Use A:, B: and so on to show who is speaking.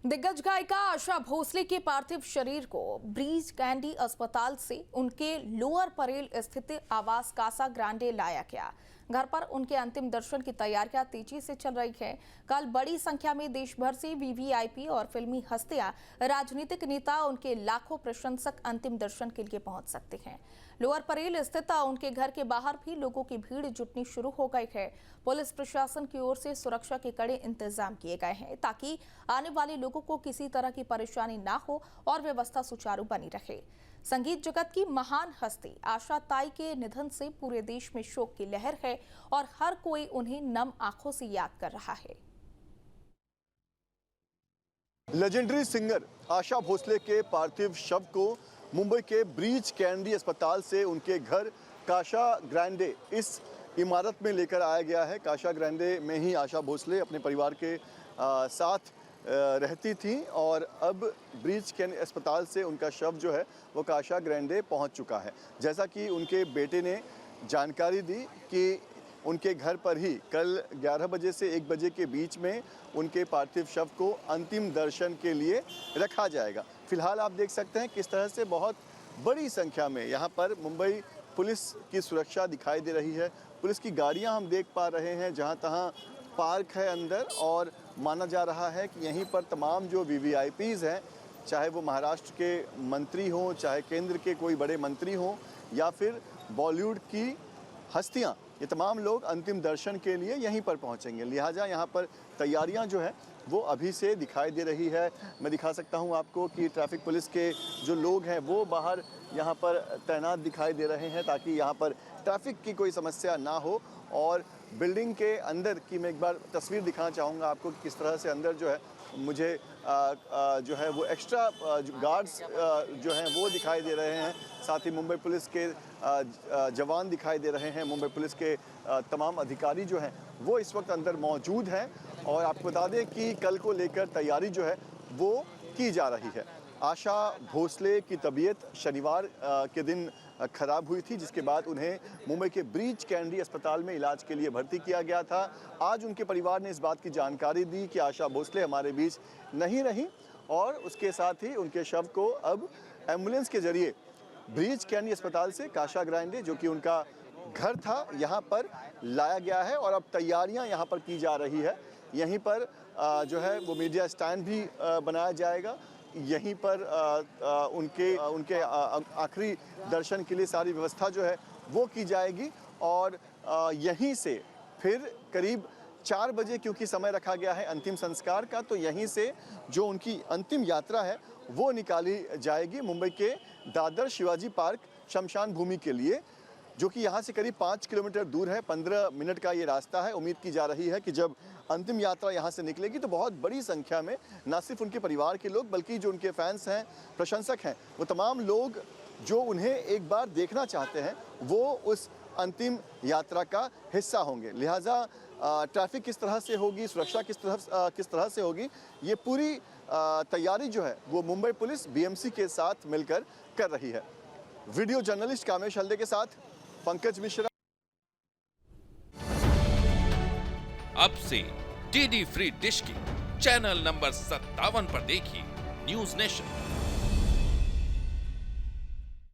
A: दिग्गज गायिका आशा भोसले के पार्थिव शरीर को ब्रीच कैंडी अस्पताल से उनके लोअर परेल स्थित आवास कासा ग्रांडे लाया गया। घर पर उनके अंतिम दर्शन की तैयारियां तेजी से चल रही है। कल बड़ी संख्या में देश भर से वीवीआईपी और फिल्मी हस्तियां, राजनीतिक नेता, उनके लाखों प्रशंसक अंतिम दर्शन के लिए पहुंच सकते हैं। लोअर परेल स्थित उनके घर के बाहर भी लोगों की भीड़ जुटनी शुरू हो गई है। पुलिस प्रशासन की ओर से सुरक्षा के कड़े इंतजाम किए गए हैं ताकि आने वाले लोगों को किसी तरह की परेशानी ना हो और व्यवस्था सुचारू बनी रहे। संगीत जगत की महान हस्ती आशा ताई के निधन से पूरे देश में शोक की लहर है और हर कोई उन्हें नम आंखों से याद कर रहा है।
B: लेजेंडरी सिंगर आशा भोसले के पार्थिव शव को मुंबई के ब्रीच कैंडी अस्पताल से उनके घर कासा ग्रांडे इस इमारत में लेकर आया गया है। कासा ग्रांडे में ही आशा भोसले अपने परिवार के साथ रहती थी और अब ब्रीच कैंडी अस्पताल से उनका शव जो है वो कासा ग्रांडे पहुंच चुका है। जैसा कि उनके बेटे ने जानकारी दी कि उनके घर पर ही कल 11 बजे से 1 बजे के बीच में उनके पार्थिव शव को अंतिम दर्शन के लिए रखा जाएगा। फिलहाल आप देख सकते हैं किस तरह से बहुत बड़ी संख्या में यहाँ पर मुंबई पुलिस की सुरक्षा दिखाई दे रही है। पुलिस की गाड़ियाँ हम देख पा रहे हैं, जहाँ तहाँ पार्क है अंदर, और माना जा रहा है कि यहीं पर तमाम जो वीवीआईपीज़ हैं, चाहे वो महाराष्ट्र के मंत्री हों, चाहे केंद्र के कोई बड़े मंत्री हों या फिर बॉलीवुड की हस्तियां, ये तमाम लोग अंतिम दर्शन के लिए यहीं पर पहुंचेंगे। लिहाजा यहाँ पर तैयारियां जो है वो अभी से दिखाई दे रही है। मैं दिखा सकता हूं आपको कि ट्रैफिक पुलिस के जो लोग हैं वो बाहर यहाँ पर तैनात दिखाई दे रहे हैं ताकि यहाँ पर ट्रैफिक की कोई समस्या ना हो। और बिल्डिंग के अंदर की मैं एक बार तस्वीर दिखाना चाहूँगा आपको कि किस तरह से अंदर जो है मुझे जो है वो एक्स्ट्रा गार्ड्स जो हैं वो दिखाई दे रहे हैं। साथ ही मुंबई पुलिस के जवान दिखाई दे रहे हैं। मुंबई पुलिस के तमाम अधिकारी जो हैं वो इस वक्त अंदर मौजूद हैं। और आपको बता दें कि कल को लेकर तैयारी जो है वो की जा रही है। आशा भोसले की तबीयत शनिवार के दिन खराब हुई थी, जिसके बाद उन्हें मुंबई के ब्रीच कैंडी अस्पताल में इलाज के लिए भर्ती किया गया था। आज उनके परिवार ने इस बात की जानकारी दी कि आशा भोसले हमारे बीच नहीं रही और उसके साथ ही उनके शव को अब एम्बुलेंस के जरिए ब्रीच कैंडी अस्पताल से कासा ग्रांडे, जो कि उनका घर था, यहाँ पर लाया गया है। और अब तैयारियाँ यहाँ पर की जा रही है। यहीं पर जो है वो मीडिया स्टैंड भी बनाया जाएगा। यहीं पर उनके आखिरी दर्शन के लिए सारी व्यवस्था जो है वो की जाएगी। और यहीं से फिर करीब 4 बजे, क्योंकि समय रखा गया है अंतिम संस्कार का, तो यहीं से जो उनकी अंतिम यात्रा है वो निकाली जाएगी मुंबई के दादर शिवाजी पार्क शमशान भूमि के लिए, जो कि यहाँ से करीब 5 किलोमीटर दूर है। 15 मिनट का ये रास्ता है। उम्मीद की जा रही है कि जब अंतिम यात्रा यहाँ से निकलेगी तो बहुत बड़ी संख्या में न सिर्फ उनके परिवार के लोग बल्कि जो उनके फैंस हैं, प्रशंसक हैं, वो तमाम लोग जो उन्हें एक बार देखना चाहते हैं वो उस अंतिम यात्रा का हिस्सा होंगे। लिहाजा ट्रैफिक किस तरह से होगी, सुरक्षा किस तरह से होगी, ये पूरी तैयारी जो है वो मुंबई पुलिस बीएमसी के साथ मिलकर कर रही है। वीडियो जर्नलिस्ट कामेश हल्दे के साथ पंकज मिश्रा।
C: अब से डीडी फ्री डिश की चैनल नंबर 57 पर देखिए न्यूज नेशन।